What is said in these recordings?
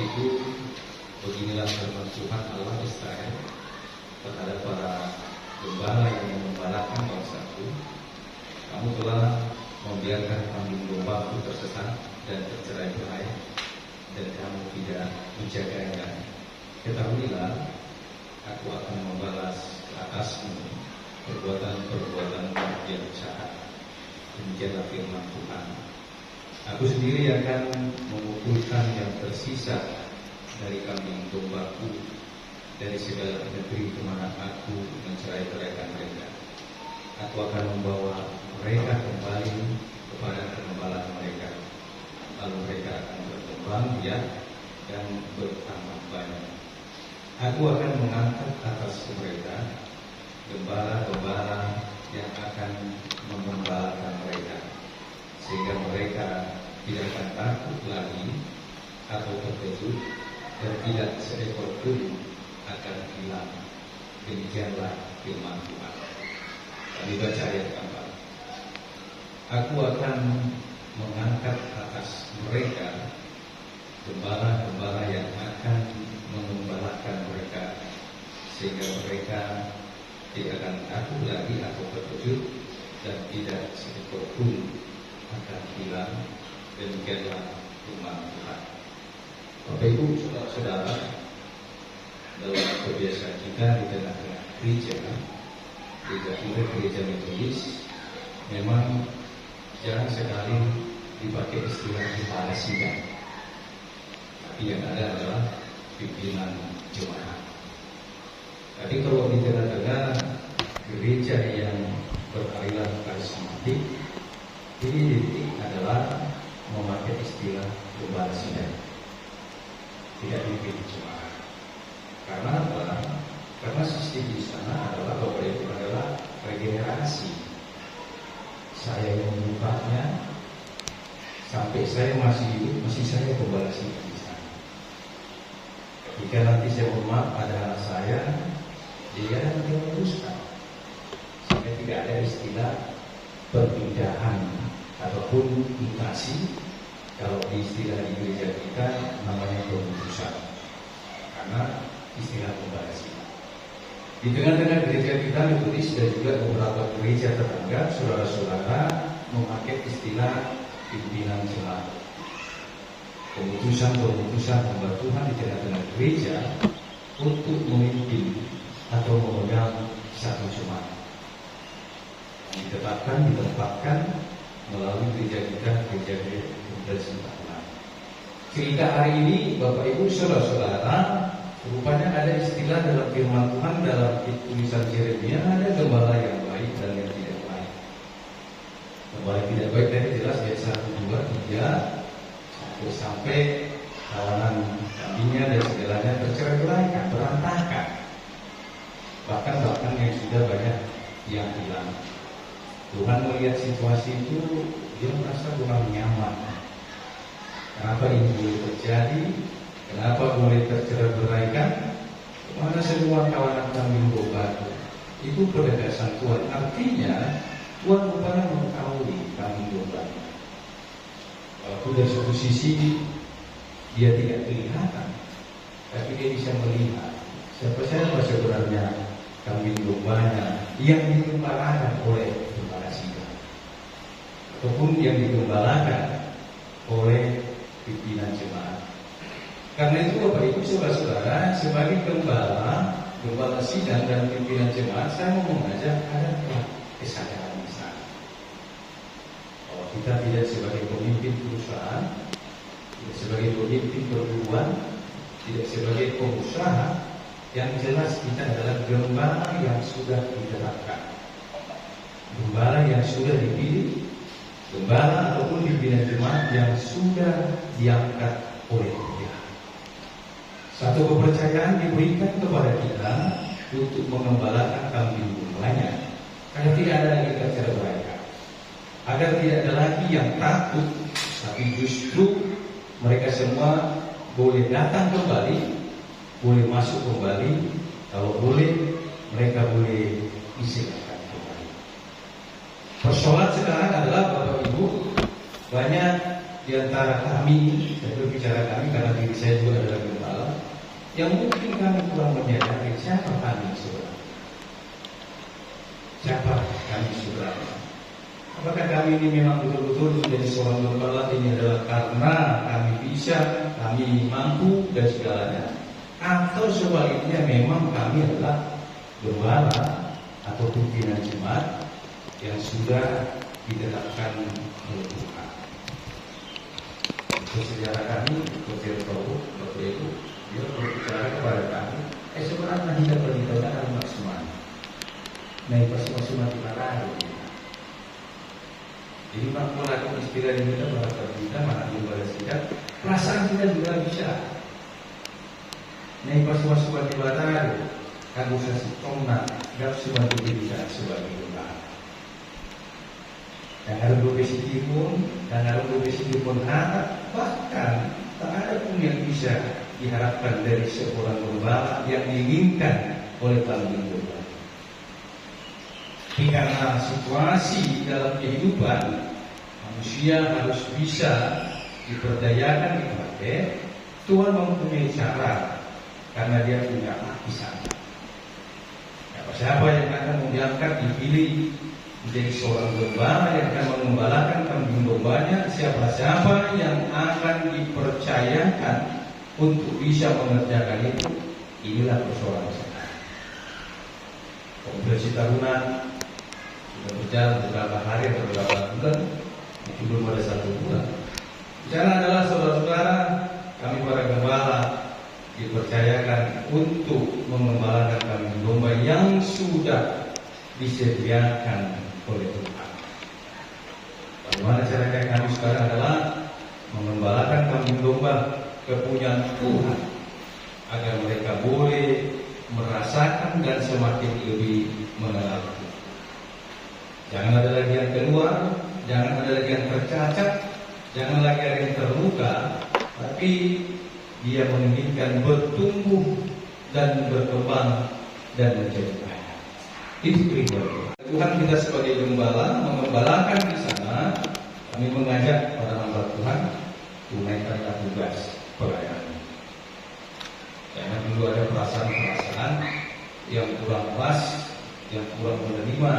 itu beginilah firman Tuhan Allah Israel kepada para gembala yang mengembalakan bangsaku. Kamu telah membiarkan kambing dombaku tersesat dan tercerai-berai, dan kamu tidak menjaganya. Ketahuilah, aku akan membalas ke atasmu perbuatan-perbuatan yang jahat. Demikianlah firman Tuhan. Aku sendiri akan mengumpulkan yang tersisa dari kambing dombaku dari segala negeri kemana aku mencerai-beraikan mereka. Aku akan membawa mereka kembali kepada pengembalaan mereka. Lalu mereka akan berkembang biak dan bertambah banyak. Aku akan mengangkat atas mereka gembala-gembala yang akan mengembalakan mereka, sehingga mereka tidak akan takut lagi atau terkejut, dan tidak seekor pun akan hilang. Demikianlah firman Tuhan. Kami baca ayat keempat. Aku akan mengangkat atas mereka gembala-gembala yang akan mengembalakan mereka, sehingga mereka tidak akan takut lagi atau terkejut, dan tidak seekor pun akan hilang. Demikianlah firman Tuhan. Bapak Ibu, saudara-saudara, dalam kebiasaan kita di tengah-tengah gereja Metodis, memang jarang sekali dipakai istilah kepala sidang, tapi yang ada adalah pimpinan jemaat. Tapi kalau di tengah-tengah gereja yang beraliran karismatik, ini adalah memakai istilah gembala sidang, tidak dipilih jemaat. Karena apa? Karena sistem di sana adalah Bapak Ibu adalah regenerasi. Saya yang membukanya sampai saya masih hidup, masih saya gembala sidang di sana. Ketika nanti saya hormat pada anak saya, dia nanti meneruskan, sehingga tidak ada istilah perpindahan ataupun mutasi. Kalau di istilah di gereja kita namanya pemutusan, karena istilah gembala sidang. Di tengah-tengah gereja kita Metodis dan juga beberapa gereja tetangga, saudara-saudara memakai istilah pimpinan jemaat. Pemutusan hamba Tuhan di tengah-tengah gereja untuk memimpin atau memegang satu jemaat. Ditempatkan melalui gereja kita, gereja Metodis. Cerita hari ini, Bapak Ibu, saudara-saudara, rupanya ada istilah dalam firman Tuhan dalam tulisan Yeremia, ada gembala yang baik dan yang tidak baik. Gembala yang tidak baik tadi jelas ayat 1, 2, 3 sampai kawanan kambingnya dan segalanya tercerai-beraikan, berantakan. Bahkan yang sudah banyak yang hilang. Tuhan melihat situasi itu, dia merasa kurang nyaman. Kenapa ini boleh terjadi? Kenapa boleh tercerai-beraikan? Kemana semua kawanan kambing domba itu penegasan Tuhan. Artinya Tuhan rupanya mengetahui kambing domba. Walaupun dari satu sisi dia tidak kelihatan, tapi dia bisa melihat siapa sebenarnya kambing dombanya yang digembalakan oleh gembala sidang, ataupun yang digembalakan oleh pimpinan jemaat. Karena itu Bapak Ibu saudara-saudara, sebagai gembala sidang dan pimpinan jemaat, saya mau mengajak ada kesadaran di sana. Kalau kita tidak sebagai pemimpin perusahaan, tidak sebagai pemimpin perguruan, tidak sebagai pengusaha, yang jelas kita adalah gembala yang sudah diterapkan, gembala yang sudah dipilih, gembala ataupun pimpinan jemaat yang sudah diangkat oleh Tuhan. Satu kepercayaan diberikan kepada kita untuk mengembalakan kambing dombanya, karena tidak ada lagi tercerai-beraikan, agar tidak ada lagi yang takut, tapi justru mereka semua boleh datang kembali, boleh masuk kembali, kalau boleh mereka boleh istirahat kembali. Persoalan sekarang adalah Bapak Ibu, banyak di antara kami, saya berbicara kami karena diri saya juga adalah gembala, yang mungkin kami kurang menyadari siapa kami sebenarnya. Siapa kami sebenarnya? Apakah kami ini memang betul-betul menjadi seorang gembala ini adalah karena kami bisa, kami mampu dan segalanya, atau sebaliknya memang kami adalah gembala atau pimpinan jemaat yang sudah ditetapkan oleh Tuhan. Sejarah kami, Dr. Paul, Dr. Ibu, dia berbicara kepada kami, sebenarnya kita berdikata dalam maksimal. Nah, pas maksimal di mana? Jadi makmulakan istilah yang kita bahasa kita, mana juga sikat, perasaan kita juga bisa. Nah, pas maksimal di mana? Kamu kasih tongna, gak sebantu bisa sebagai gembala. Dan harus berpikir pun, dan harus berpikir pun harap, bahkan tak ada pun yang bisa diharapkan dari seorang gembala yang diinginkan oleh Tuhan gembala. Karena situasi dalam kehidupan manusia harus bisa diperdayakan dipakai, Tuhan mempunyai cara karena Dia punya lapisan. Siapa yang akan diangkat dipilih menjadi seorang gembala yang akan mengembalakan kambing dombanya, siapa-siapa yang akan dipercayakan untuk bisa mengerjakan itu, inilah persoalan sekarang. Kompleksi tahunan sudah berjalan beberapa hari atau beberapa bulan, itu belum ada 1 bulan. Bicara adalah saudara-saudara, kami para gembala dipercayakan untuk mengembalakan kambing domba yang sudah disediakan oleh Tuhan. Bagaimana caranya kami sekarang adalah mengembalakan kambing domba kepunyaan Tuhan agar mereka boleh merasakan dan semakin lebih mengenal Tuhan. Jangan ada lagi yang keluar, jangan ada lagi yang tercacat, jangan lagi ada yang terluka, tapi dia menginginkan bertumbuh dan berkembang dan menjadi kaya. Itu prinsipnya. Tuhan kita sebagai gembala mengembalakan di sana. Kami mengajak para hamba Tuhan tunaikanlah tugas pelayanan. Jangan dulu ada perasaan-perasaan yang kurang pas, yang kurang menerima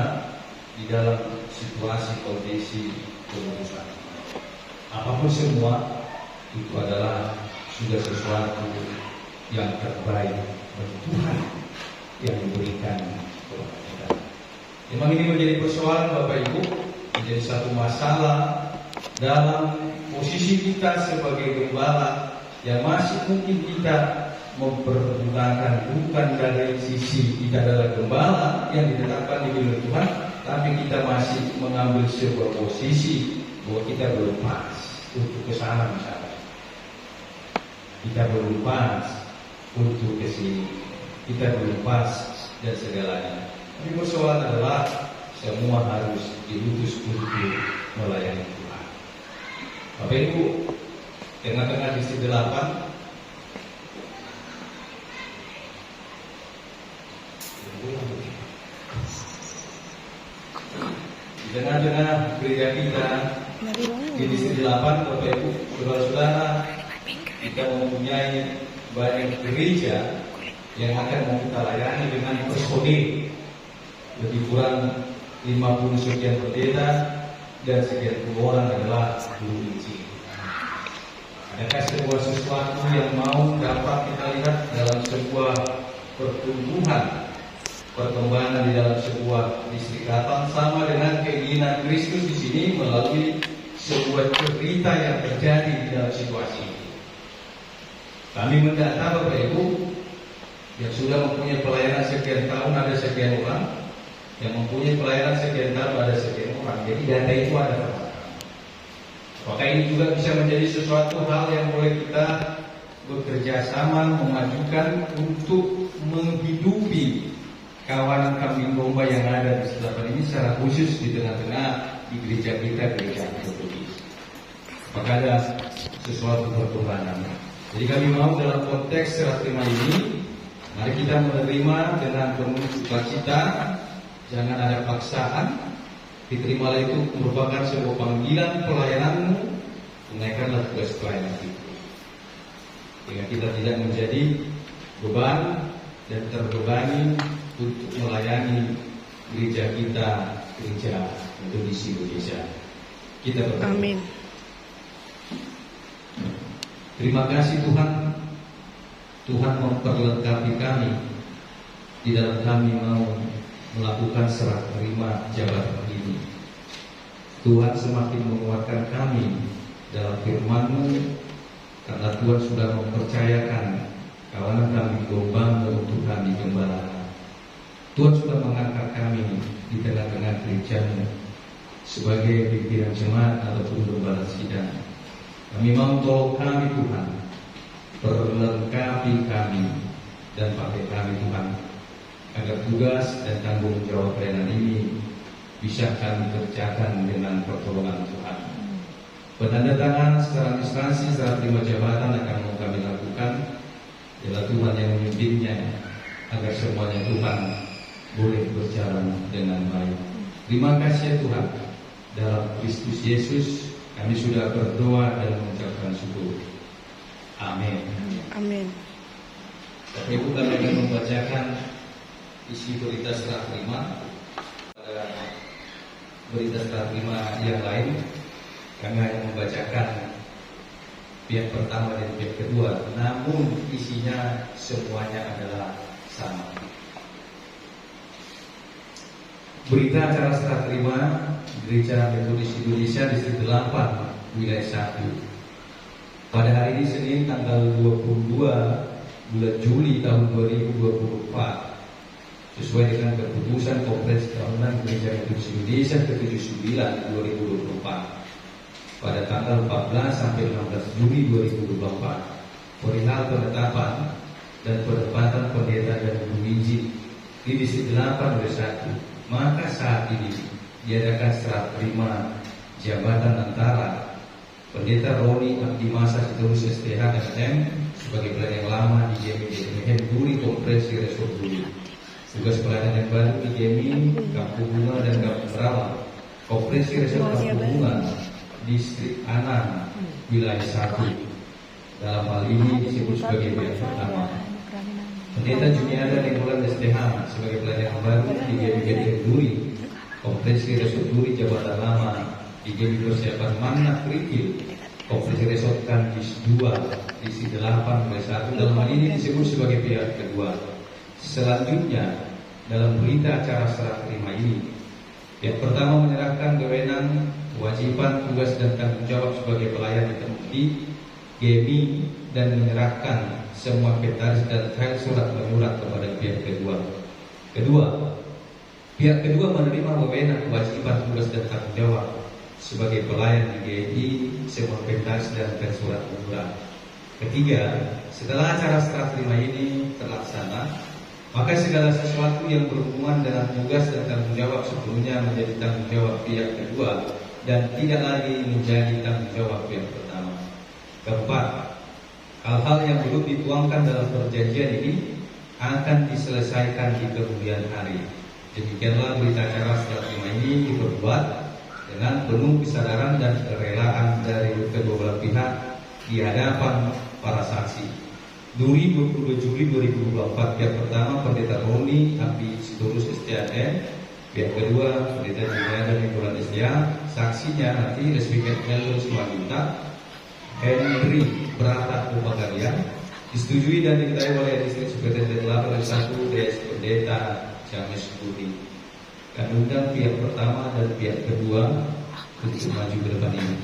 di dalam situasi kondisi keputusan. Apapun semua itu adalah sudah sesuatu yang terbaik bagi Tuhan yang diberikan kepada kita. Memang ini menjadi persoalan Bapak Ibu, menjadi satu masalah dalam posisi kita sebagai gembala yang masih mungkin kita mempergunakan bukan dari sisi kita adalah gembala yang ditetapkan di Tuhan, tapi kita masih mengambil sebuah posisi bahwa kita belum pas untuk kesana misalnya. Kita belum pas untuk kesini, kita belum pas dan segalanya. Tapi persoalan adalah semua harus diutus untuk melayani Tuhan. Bapak Ibu, tengah-tengah di 8 di tengah-tengah gereja kita di distrik 8, Bapak Ibu, saudara-saudara, kita mempunyai banyak gereja yang akan kita layani dengan personil lebih kurang 50 sekian berbeda dan sekian puluh orang adalah guru injil. Adakah sebuah sesuatu yang mau dapat kita lihat dalam sebuah pertumbuhan, perkembangan di dalam sebuah distrikatan sama dengan keinginan Kristus di sini melalui sebuah cerita yang terjadi di dalam situasi ini. Kami mendata Bapak Ibu yang sudah mempunyai pelayanan sekian tahun ada sekian orang, yang mempunyai pelayanan sekian tahun ada sekian orang. Jadi data itu ada. Apakah ini juga bisa menjadi sesuatu hal yang boleh kita bekerja sama memajukan untuk menghidupi kawanan kambing domba yang ada di sekitar ini secara khusus di tengah-tengah di gereja kita, gereja Katolik. Apakah ada sesuatu pertumbuhan? Jadi kami mau dalam konteks serah terima ini, mari kita menerima dengan penuh sukacita, jangan ada paksaan. Diterimalah itu merupakan sebuah panggilan pelayananmu tunaikanlah tugas pelayanan itu, sehingga kita tidak menjadi beban dan terbebani untuk melayani gereja kita, gereja Indonesia. Kita berdoa. Amin. Terima kasih Tuhan. Tuhan memperlengkapi kami di dalam kami mau melakukan serah terima jabatan ini. Tuhan semakin menguatkan kami dalam firman-Mu, karena Tuhan sudah mempercayakan kawanan kami membangun Tuhan di gembala. Tuhan sudah mengangkat kami di tengah-tengah gereja-Mu sebagai pimpinan jemaat ataupun gembala sidang. Kami mau tolong kami Tuhan, perlengkapi kami dan pakai kami Tuhan, agar tugas dan tanggung jawab pelayanan ini bisa kami kerjakan dengan pertolongan Tuhan. Penandatangan secara instansi secara terima jabatan akan mau kami lakukan, ialah Tuhan yang memimpinnya, agar semuanya Tuhan boleh berjalan dengan baik. Terima kasih ya Tuhan. Dalam Kristus Yesus kami sudah berdoa dan mengucapkan syukur. Amin. Amin. Bapak Ibu, kami akan membacakan isi berita serah terima pada berita serah terima yang lain. Kami hanya membacakan pihak pertama dan pihak kedua, namun isinya semuanya adalah sama. Berita acara serah terima Gereja Metodis Indonesia Distrik 8 Wilayah 1 pada hari ini Senin tanggal 22 bulan Juli tahun 2024, sesuai dengan keputusan Kongres Tahunan Gereja Metodis Indonesia ke-79 2024 pada tanggal 14 sampai 16 Juli 2024, perihal penetapan dan penempatan pendeta dan guru injil di Distrik 8 Wilayah 1. Maka saat ini diadakan serah terima jabatan antara Pendeta Roni Abdi Masa Sitorus STH SM sebagai pelayan yang lama di GMI Duri Kompresi Resort Duri. Tugas pelayanan yang baru di GMI Kampung Bunga dan Kampung Rawa Kompresi Resort Kampung Bunga Distrik Anang Wilayah 1. Dalam hal ini disebut sebagai pihak pertama. Pendeta Juniada Nenggolan STH sebagai pelayan yang baru di GMI Duri Kompresi Resort Duri Jabatan Lama di GMI Persiapan Mana Krikil Kompresi Resort Kanjis 2 Distrik 8 Wilayah 1. Dalam hal ini disebut sebagai pihak kedua. Selanjutnya dalam berita acara serah terima ini, pihak pertama menyerahkan wewenang, kewajiban, tugas dan tanggung jawab sebagai pelayan di GMI dan menyerahkan semua inventaris dan file surat menyurat kepada pihak kedua. Pihak kedua menerima wewenang, kewajiban, tugas dan tanggung jawab sebagai pelayan di GMI, semua inventaris dan file surat menyurat. Ketiga, setelah acara serah terima ini terlaksana, maka segala sesuatu yang berhubungan dengan tugas dan tanggung jawab sebelumnya menjadi tanggung jawab pihak kedua dan tidak lagi menjadi tanggung jawab pihak pertama. Keempat, hal-hal yang belum dituangkan dalam perjanjian ini akan diselesaikan di kemudian hari. Demikianlah berita acara serah terima ini diperbuat dengan penuh kesadaran dan kerelaan dari kedua belah pihak di hadapan para saksi. Duri 22 Juli 2024, pihak pertama Pendeta Roni Abdi Sitorus STM, pihak kedua Pendeta Juniada Nenggolan STH. Saksinya nanti Respiket Melton Semanjuta Henry Berata Upagarian, disetujui dan diketahui oleh Distrik Superintendent 8 1 DS Pendeta James Budi. Kami undang pihak pertama dan pihak kedua untuk maju ke depan ini.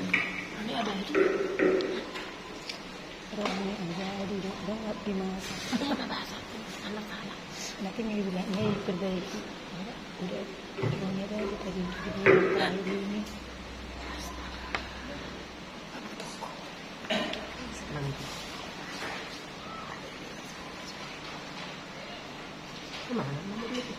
Nanti ini bilangnya diperbaiki. Udah uangnya dari tadi terakhir ini. Kemana nomor itu?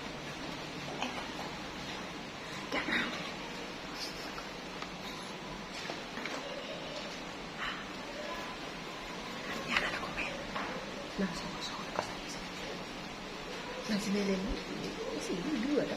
Masih belum, masih dua dah.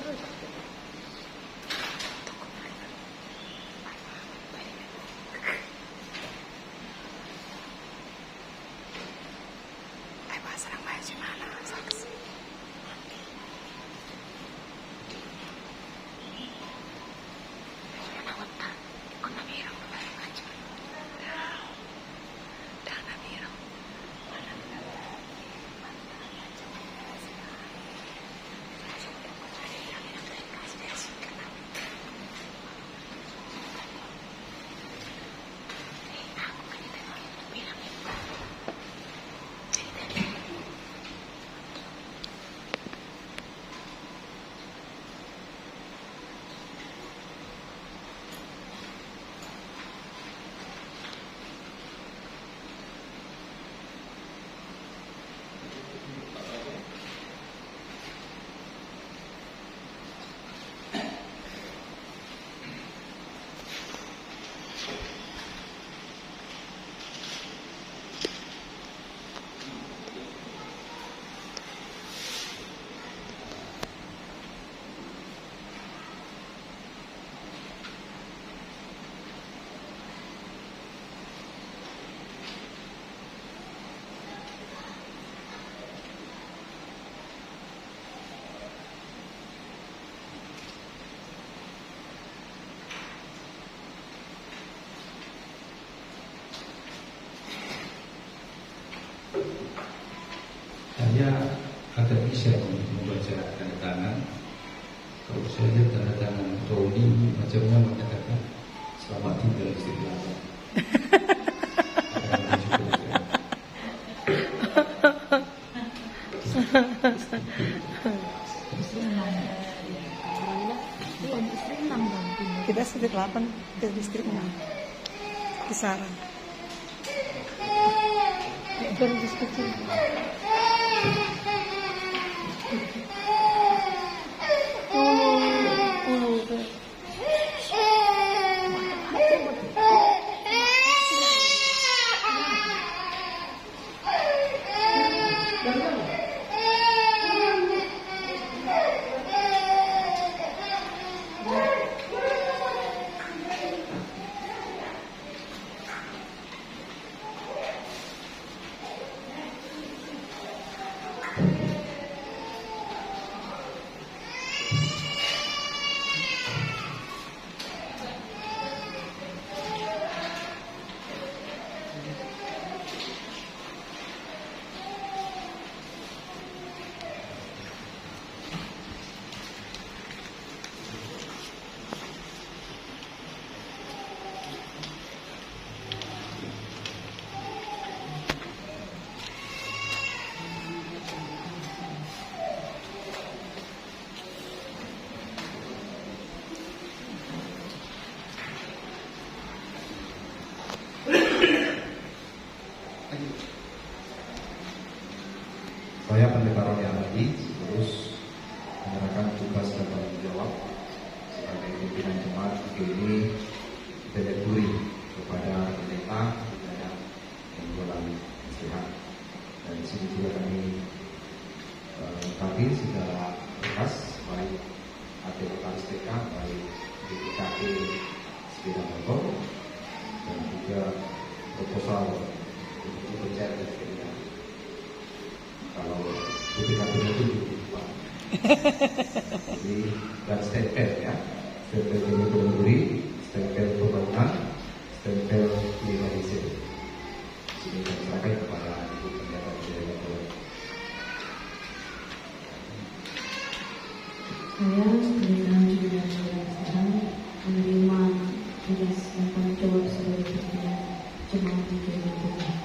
bisa membaca tanda tangan. Kalau saya lihat tanda tangan Roni macamnya mengatakan selamat tinggal Istiqlal. Kita distrik 8, kita distrik 6 kisaran. Baru distrik kecil. Saya Pendeta Roni Ahmadi terus menyerahkan tugas dan tanggung jawab sebagai pimpinan jemaat GMI Dedekuri kepada pendeta dan pengumpulan istirahat. Dan di sini juga kami lengkapi segala berkas baik ATK TK, baik DKP sepeda motor dan juga proposal untuk pencarian dan sepeda. Kalau BPKP itu Pak. Jadi dan stempel ya, stempel Dedekuri, stempel pembangunan, stempel legalisir. Ini kami serahkan kepada Ibu Pendeta Dedekuri. Saya Pendeta Julian sedang menerima tugas dan tanggung jawab sebagai pimpinan jemaat di Dedekuri.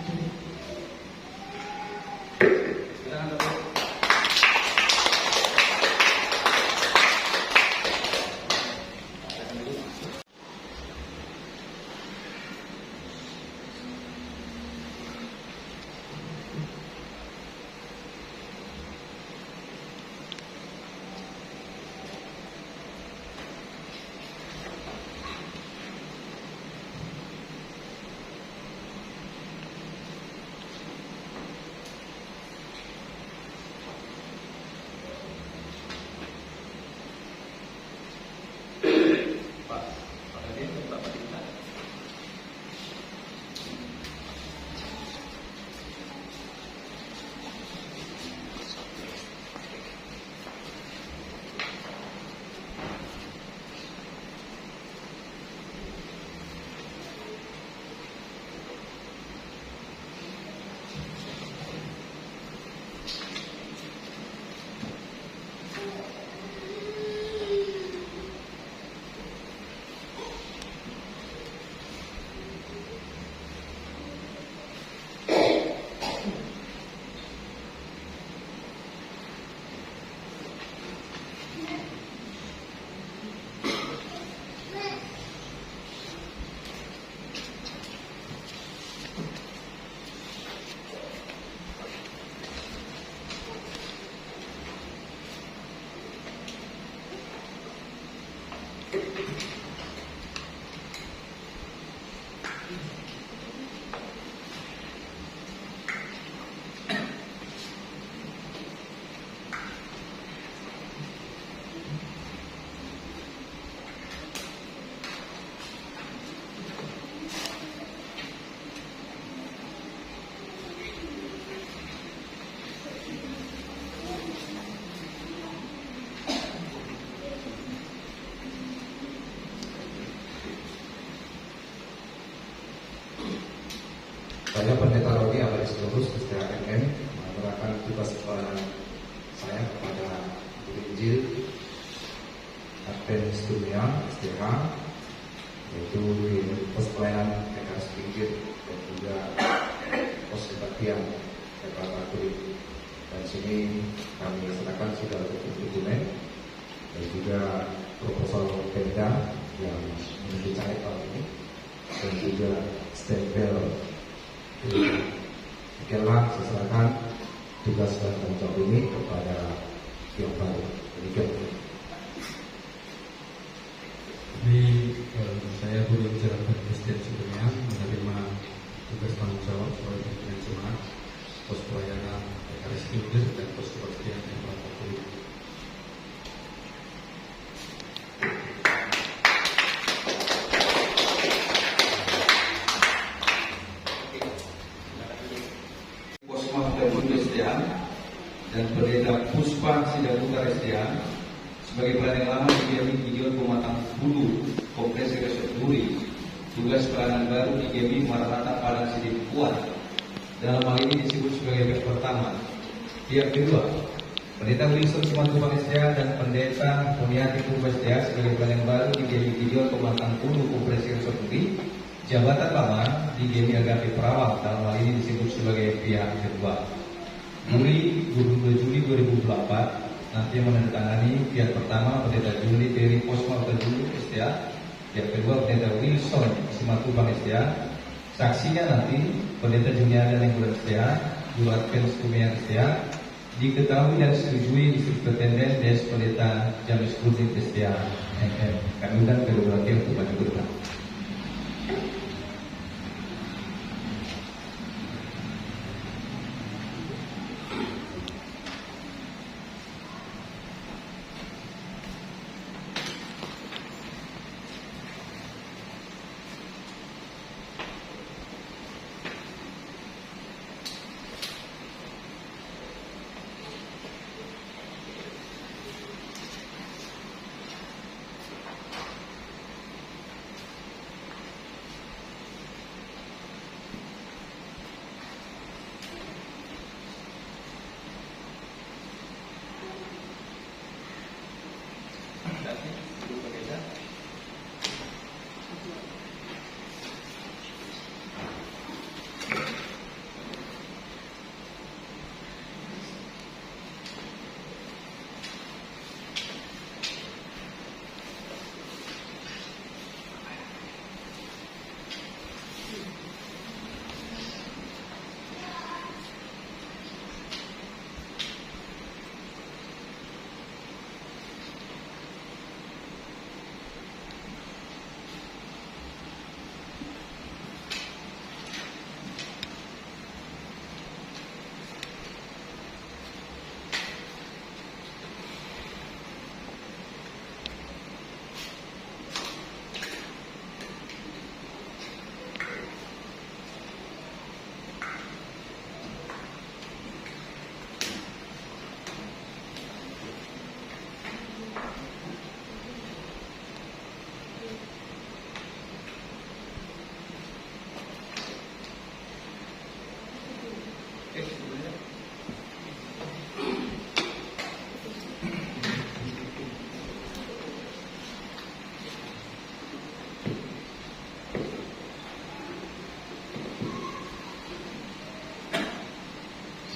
Saya Pendeta Roni Ahmadi Seterus, STHMM, menyerahkan tugas kepada saya kepada Guru Injil Advent Studia STH, yaitu di pos pelayanan PKS Pinggir dan juga pos kebaktian Jakarta Kulit. Dan sini kami serahkan sudah dokumen dan juga proposal Pemda yang menjadi cair tahun ini dan juga stempel. Demikianlah saya serahkan tugas dan tanggung jawab ini kepada yang baru. Demikian. Jadi saya Guru Injil Advent Kristen sebelumnya menerima tugas tanggung jawab sebagai pimpinan jemaat pos pelayanan PKS Pinggir dan pos kebaktian Jakarta Kulit. Posma Gabung SDA dan Pendeta Puspa Sidaputar SDA sebagai pelayan lama di Gideon Pematang Bulu Kompleks Resort Duri. Tugas pelayanan baru di GMI Maranatha Padang Sidik Kuat. Dalam hal ini disebut sebagai pihak pertama. Pihak kedua, Pendeta Wilson Simatupang SDA dan Pendeta Puniati Purba SDA sebagai pelayan baru di GMI Gideon Pematang Bulu Kompleks Resort Duri. Jabatan lama di GMI Agape Perawang, dalam hal ini disebut sebagai pihak kedua. Juli 2024 nanti menandatangani pihak pertama Pendeta Juli dari Posma Juli SDA, pihak kedua Pendeta Wilson Simatupang SDA. Saksinya nanti Pendeta Juniada Lengkulan SDA, Guru Advent Stumian SDA, diketahui dan disetujui di Superintenden Des Pendeta James Kudin SDA MM. Kami undang kedua wakil untuk maju ke depan.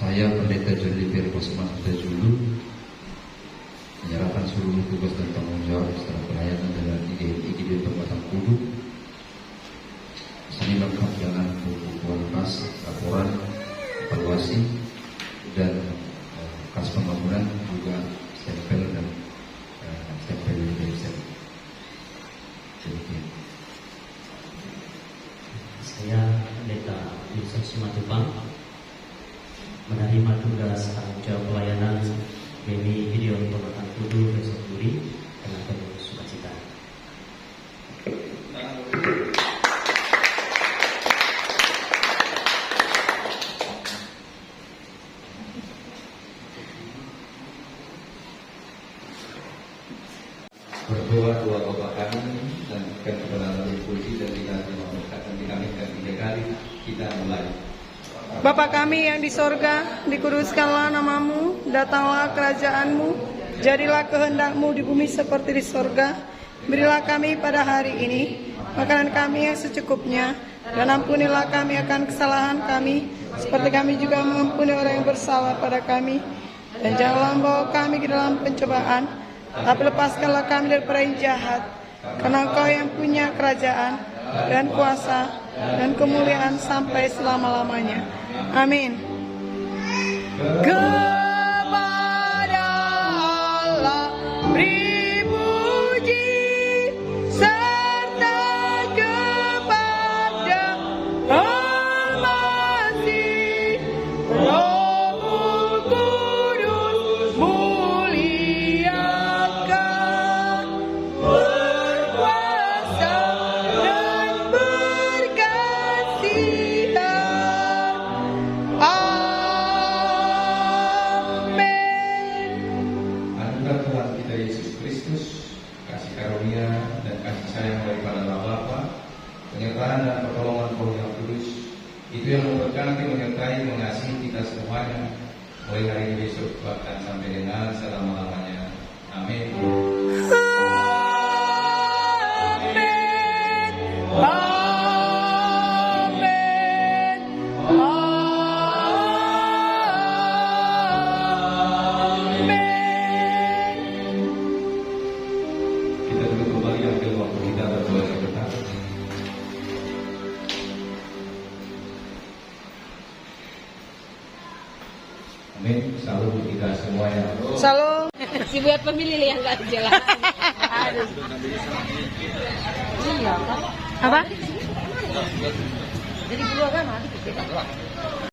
Saya Pendeta Juli Posma Julu menyerahkan seluruh tugas dan tanggung jawab setelah pelayanan dalam IGD Pematang Kudu. Sini lengkap dengan buku kualitas, laporan, evaluasi, dan kas pembangunan, juga stempel dan stempel dari demikian. Saya Pendeta Wilson Simatupang menerima tugas tanggung jawab pelayanan GMI Gideon Pematang Kudu Resort Duri dengan penuh sukacita. Berdoa doa Bapa kami dan kepada Roh Kudus dan kita terima berkat dan kami akan 3 kali kita mulai. Bapa kami yang di sorga, dikuduskanlah namamu, datanglah kerajaanmu, jadilah kehendakmu di bumi seperti di sorga. Berilah kami pada hari ini makanan kami yang secukupnya, dan ampunilah kami akan kesalahan kami, seperti kami juga mengampuni orang yang bersalah pada kami. Dan janganlah membawa kami ke dalam pencobaan, tapi lepaskanlah kami daripada yang jahat. Karena Engkau yang punya kerajaan dan kuasa dan kemuliaan sampai selama-lamanya. Amin. Kepada Allah beri puji, serta kepada Al-Masih, Roh Kudus muliakan, berkuasa dan berkasihan. Amin. Anugerah Tuhan kita Yesus Kristus, kasih karunia dan kasih sayang daripada Allah Bapa, penyertaan dan pertolongan Roh yang Kudus, itu yang memberkati, menyertai, mengasihi kita semuanya, mulai hari ini besok bahkan sampai dengan selama-lamanya. Amin. Kita duduk kembali, ambil waktu kita berdoa sebentar. Amin. Salam buat kita semuanya. Salam. Si buat pemilih yang nggak jelas. Aduh. Iya, kan? Apa? Jadi dulu agama.